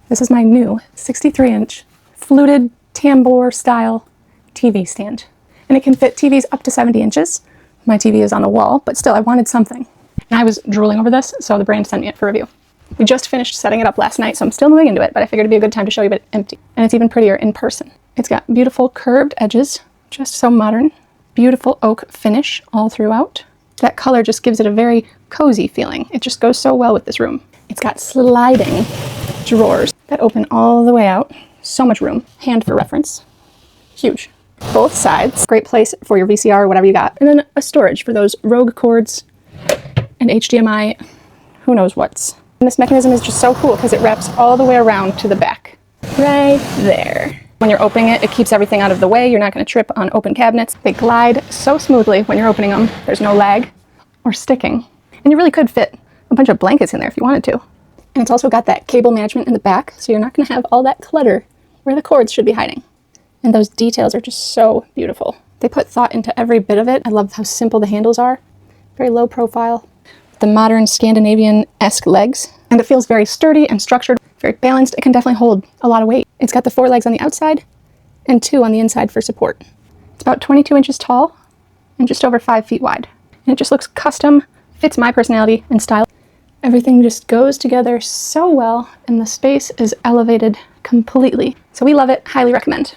This is my new 63-inch fluted tambour style TV stand. And it can fit TVs up to 70 inches. My TV is on the wall, but still I wanted something. And I was drooling over this, so the brand sent me it for review. We just finished setting it up last night, so I'm still moving into it, but I figured it'd be a good time to show you it empty. And it's even prettier in person. It's got beautiful curved edges, just so modern. Beautiful oak finish all throughout. That color just gives it a very cozy feeling. It just goes so well with this room. It's got sliding drawers that open all the way out. So much room. Hand for reference. Huge. Both sides. Great place for your VCR or whatever you got. And then a storage for those Rogue cords and HDMI, who knows what's. And this mechanism is just so cool because it wraps all the way around to the back. Right there. When you're opening it, it keeps everything out of the way. You're not going to trip on open cabinets. They glide so smoothly when you're opening them. There's no lag or sticking. And you really could fit a bunch of blankets in there if you wanted to. And it's also got that cable management in the back, so you're not going to have all that clutter where the cords should be hiding. And those details are just so beautiful. They put thought into every bit of it. I love how simple the handles are. Very low profile. The modern Scandinavian-esque legs. And it feels very sturdy and structured, very balanced. It can definitely hold a lot of weight. It's got the 4 legs on the outside and 2 on the inside for support. It's about 22 inches tall and just over 5 feet wide. And it just looks custom, fits my personality and style. Everything just goes together so well, and the space is elevated completely. So we love it, highly recommend.